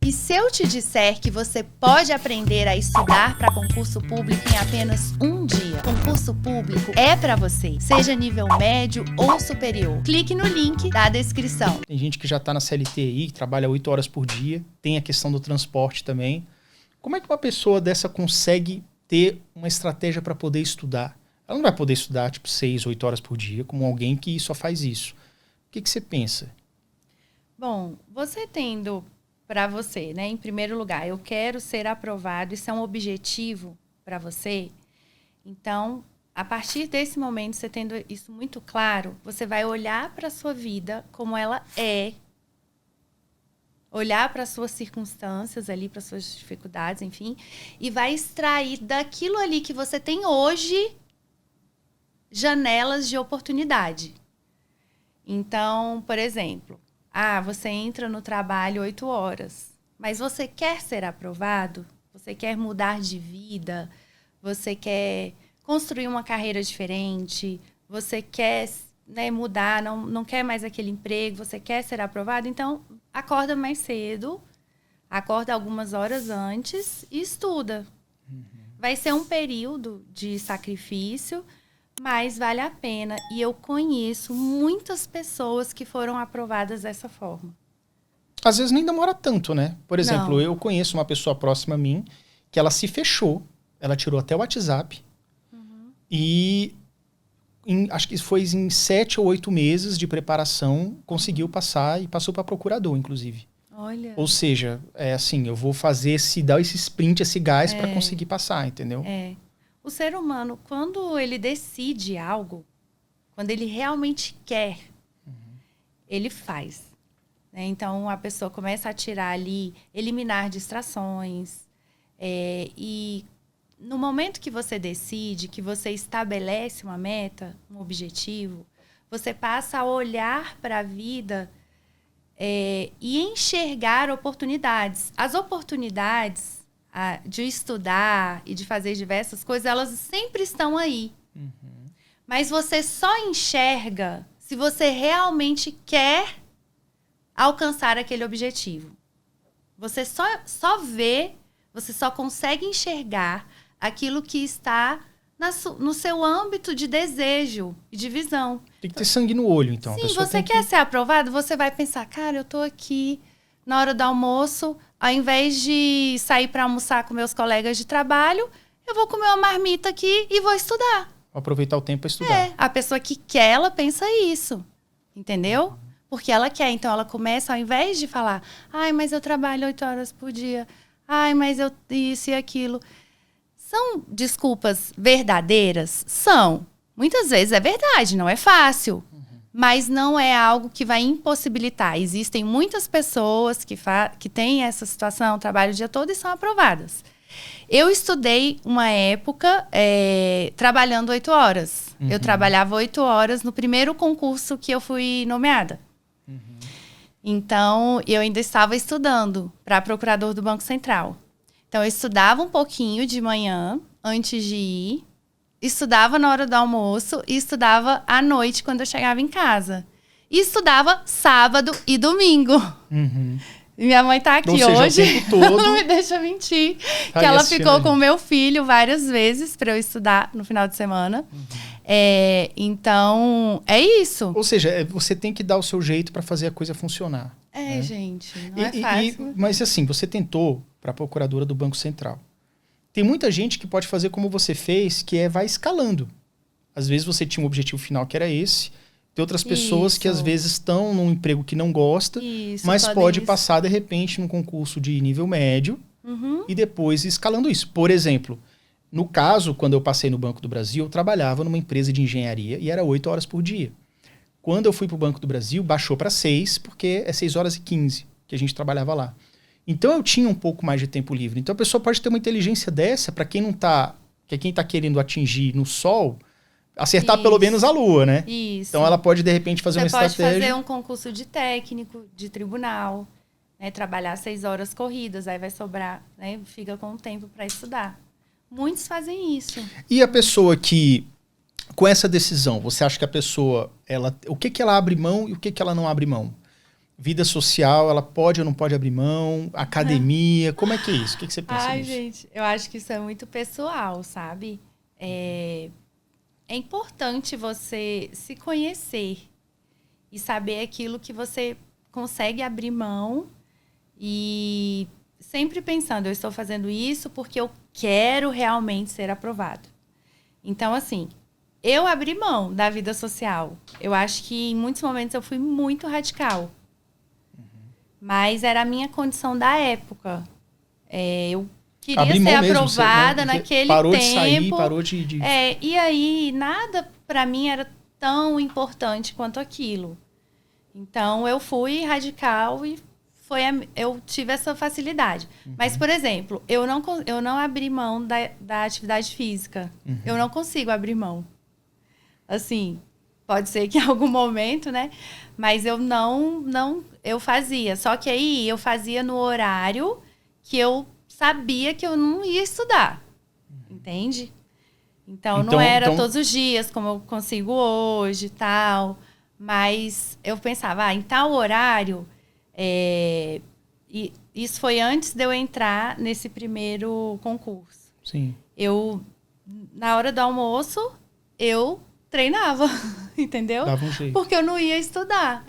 E se eu te disser que você pode aprender a estudar para concurso público em apenas um dia? Concurso público é para você, seja nível médio ou superior. Clique no link da descrição. Tem gente que já está na CLT aí, que trabalha 8 horas por dia, tem a questão do transporte também. Como é que uma pessoa dessa consegue ter uma estratégia para poder estudar? Ela não vai poder estudar tipo 6, 8 horas por dia, como alguém que só faz isso. O que você pensa? Bom, você tendo para você, né, em primeiro lugar, eu quero ser aprovado, isso é um objetivo para você. Então, a partir desse momento, você tendo isso muito claro, você vai olhar para a sua vida como ela é, olhar para as suas circunstâncias ali, para as suas dificuldades, enfim, e vai extrair daquilo ali que você tem hoje janelas de oportunidade. Então, por exemplo, você entra no trabalho 8 horas, mas você quer ser aprovado? Você quer mudar de vida? Você quer construir uma carreira diferente? Você quer, né, mudar, não quer mais aquele emprego? Você quer ser aprovado? Então, acorda mais cedo, acorda algumas horas antes e estuda. Vai ser um período de sacrifício, mas vale a pena. E eu conheço muitas pessoas que foram aprovadas dessa forma. Às vezes nem demora tanto, né? Por exemplo, Não. eu conheço uma pessoa próxima a mim que ela se fechou, ela tirou até o WhatsApp e acho que foi em 7 ou 8 meses de preparação, conseguiu passar e passou para procurador, inclusive. Olha. Ou seja, é assim, eu vou fazer dar esse sprint, esse gás para conseguir passar, entendeu? O ser humano, quando ele decide algo, quando ele realmente quer, ele faz. Né? Então, a pessoa começa a tirar ali, eliminar distrações. E no momento que você decide, que você estabelece uma meta, um objetivo, você passa a olhar para a vida e enxergar oportunidades. As oportunidades de estudar e de fazer diversas coisas, elas sempre estão aí. Mas você só enxerga se você realmente quer alcançar aquele objetivo. Você só vê, você só consegue enxergar aquilo que está no seu âmbito de desejo e de visão. Tem que ter sangue no olho, então. Sim, você quer ser aprovado, você vai pensar, cara, eu tô aqui na hora do almoço, ao invés de sair para almoçar com meus colegas de trabalho, eu vou comer uma marmita aqui e vou estudar. Vou aproveitar o tempo para estudar. A pessoa que quer, ela pensa isso. Entendeu? Porque ela quer. Então, ela começa, ao invés de falar, mas eu trabalho 8 horas por dia. Mas eu isso e aquilo. São desculpas verdadeiras? São. Muitas vezes é verdade, não é fácil. Mas não é algo que vai impossibilitar. Existem muitas pessoas que têm essa situação, trabalham o dia todo e são aprovadas. Eu estudei uma época trabalhando 8 horas. Eu trabalhava 8 horas no primeiro concurso que eu fui nomeada. Então, eu ainda estava estudando para procurador do Banco Central. Então, eu estudava um pouquinho de manhã, antes de ir. Estudava na hora do almoço e estudava à noite, quando eu chegava em casa. E estudava sábado e domingo. Minha mãe tá aqui hoje, o tempo todo, ela não me deixa mentir, que ela ficou com o meu filho várias vezes para eu estudar no final de semana. Então, é isso. Ou seja, você tem que dar o seu jeito para fazer a coisa funcionar. Né? Gente, não é fácil. Mas assim, você tentou para procuradora do Banco Central. Tem muita gente que pode fazer como você fez, que vai escalando. Às vezes você tinha um objetivo final que era esse. Tem outras pessoas que às vezes estão num emprego que não gosta, mas pode passar de repente num concurso de nível médio e depois escalando isso. Por exemplo, no caso, quando eu passei no Banco do Brasil, eu trabalhava numa empresa de engenharia e era 8 horas por dia. Quando eu fui para o Banco do Brasil, baixou para 6, porque é 6 horas e 15 que a gente trabalhava lá. Então eu tinha um pouco mais de tempo livre. Então a pessoa pode ter uma inteligência dessa para quem não tá, que é quem está querendo atingir no sol, acertar pelo menos a lua, né? Isso. Então ela pode de repente fazer uma estratégia. Você pode fazer um concurso de técnico, de tribunal, né? Trabalhar 6 horas corridas, aí vai sobrar, né? Fica com tempo para estudar. Muitos fazem isso. E a pessoa que, com essa decisão, você acha que a pessoa, o que ela abre mão e o que ela não abre mão? Vida social, ela pode ou não pode abrir mão? Academia, como é que é isso? O que você pensa nisso? Gente, eu acho que isso é muito pessoal, sabe? É importante você se conhecer e saber aquilo que você consegue abrir mão e sempre pensando, eu estou fazendo isso porque eu quero realmente ser aprovado. Então, assim, eu abri mão da vida social. Eu acho que em muitos momentos eu fui muito radical. Mas era a minha condição da época. Eu queria abrir ser mão mesmo, aprovada né? naquele parou tempo. De sair, parou de... E aí, nada para mim era tão importante quanto aquilo. Então, eu fui radical e eu tive essa facilidade. Mas, por exemplo, eu não abri mão da atividade física. Eu não consigo abrir mão. Assim, pode ser que em algum momento, né? Mas eu eu fazia. Só que aí eu fazia no horário que eu sabia que eu não ia estudar. Entende? Então não era todos os dias, como eu consigo hoje e tal. Mas eu pensava, em tal horário... E isso foi antes de eu entrar nesse primeiro concurso. Sim. Na hora do almoço, eu treinava, entendeu? Dava um jeito. Porque eu não ia estudar,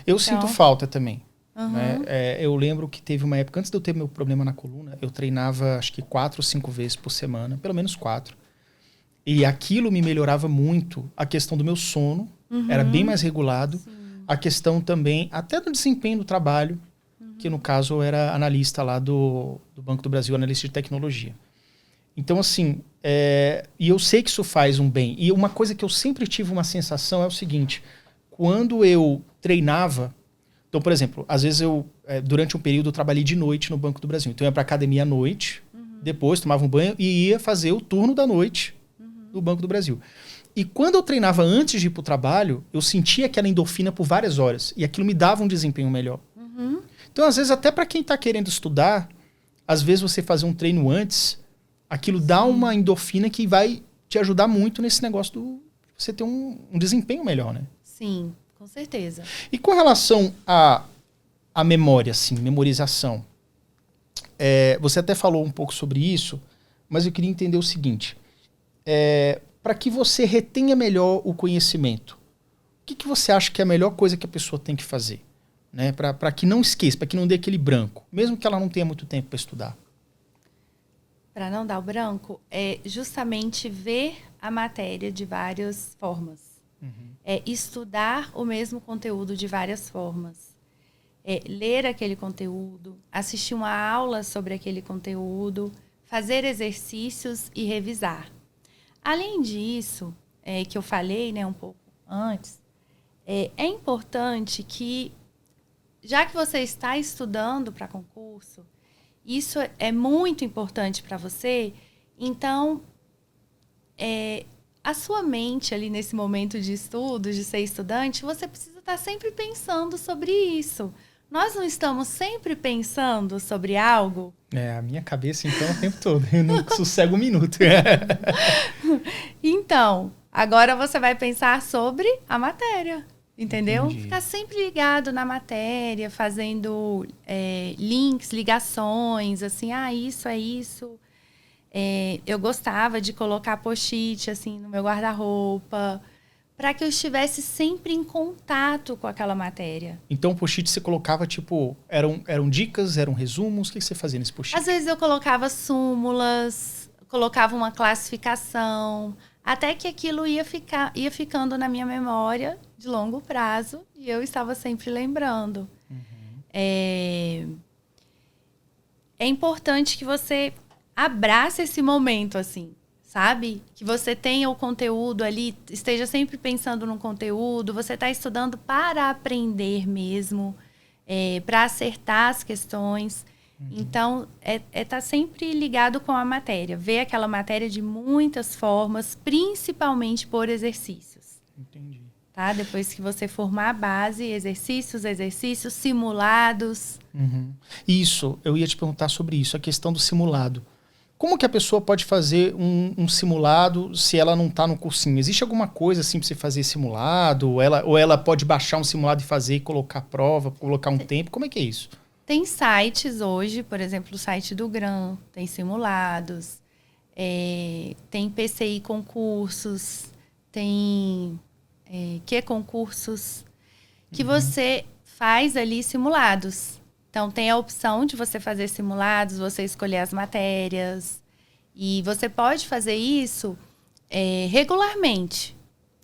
Eu sinto falta também. Né? Eu lembro que teve uma época, antes de eu ter meu problema na coluna, eu treinava acho que 4 ou 5 vezes por semana, pelo menos 4. E aquilo me melhorava muito. A questão do meu sono era bem mais regulado. Sim. A questão também, até do desempenho do trabalho, que no caso eu era analista lá do Banco do Brasil, analista de tecnologia. Então, assim, e eu sei que isso faz um bem. E uma coisa que eu sempre tive uma sensação é o seguinte, quando eu treinava, então, por exemplo, às vezes durante um período eu trabalhei de noite no Banco do Brasil. Então eu ia para academia à noite, depois tomava um banho e ia fazer o turno da noite do Banco do Brasil. E quando eu treinava antes de ir para o trabalho, eu sentia aquela endorfina por várias horas. E aquilo me dava um desempenho melhor. Então, às vezes, até para quem está querendo estudar, às vezes você fazer um treino antes, aquilo dá uma endorfina que vai te ajudar muito nesse negócio de você ter um desempenho melhor, né? Sim, com certeza. E com relação à memória, assim, memorização, você até falou um pouco sobre isso, mas eu queria entender o seguinte. Para que você retenha melhor o conhecimento, o que você acha que é a melhor coisa que a pessoa tem que fazer? Né? Para que não esqueça, para que não dê aquele branco, mesmo que ela não tenha muito tempo para estudar. Para não dar o branco, é justamente ver a matéria de várias formas. É estudar o mesmo conteúdo de várias formas. É ler aquele conteúdo, assistir uma aula sobre aquele conteúdo, fazer exercícios e revisar. Além disso, que eu falei, né, um pouco antes, é importante que, já que você está estudando para concurso, isso é muito importante para você, então, a sua mente ali nesse momento de estudo, de ser estudante, você precisa estar sempre pensando sobre isso. Nós não estamos sempre pensando sobre algo? A minha cabeça, então, o tempo todo. Eu não sossego um minuto. Então, agora você vai pensar sobre a matéria, entendeu? Entendi. Ficar sempre ligado na matéria, fazendo links, ligações, assim, isso é isso. Eu gostava de colocar post-it, assim, no meu guarda-roupa, para que eu estivesse sempre em contato com aquela matéria. Então, o post-it você colocava, tipo, eram dicas, eram resumos? O que você fazia nesse post-it? Às vezes eu colocava súmulas, colocava uma classificação, até que aquilo ia ficando na minha memória de longo prazo e eu estava sempre lembrando. É importante que você abrace esse momento, assim, sabe? Que você tenha o conteúdo ali, esteja sempre pensando no conteúdo, você está estudando para aprender mesmo, para acertar as questões. Então, tá sempre ligado com a matéria. Ver aquela matéria de muitas formas, principalmente por exercícios. Entendi. Tá? Depois que você formar a base, exercícios, simulados. Isso, eu ia te perguntar sobre isso, a questão do simulado. Como que a pessoa pode fazer um simulado se ela não está no cursinho? Existe alguma coisa assim para você fazer simulado? Ou ela pode baixar um simulado e fazer e colocar prova, colocar um tempo? Como é que é isso? Tem sites hoje, por exemplo, o site do GRAM, tem simulados, tem PCI concursos, tem concursos, que você faz ali simulados. Então, tem a opção de você fazer simulados, você escolher as matérias. E você pode fazer isso regularmente,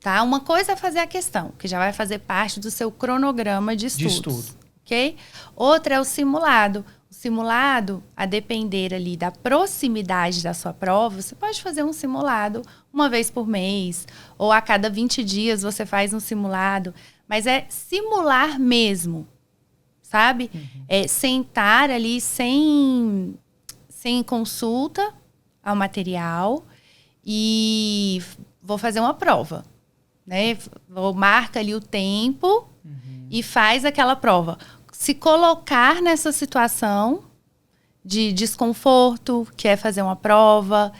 tá? Uma coisa é fazer a questão, que já vai fazer parte do seu cronograma de estudos. Ok? Outra é o simulado. O simulado, a depender ali da proximidade da sua prova, você pode fazer um simulado uma vez por mês, ou a cada 20 dias você faz um simulado. Mas é simular mesmo, sabe? É sentar ali sem consulta ao material e vou fazer uma prova, né? Marca ali o tempo e faz aquela prova. Se colocar nessa situação de desconforto, que é fazer uma prova,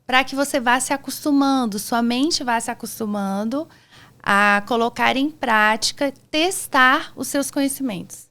para que você vá se acostumando, sua mente vá se acostumando a colocar em prática, testar os seus conhecimentos.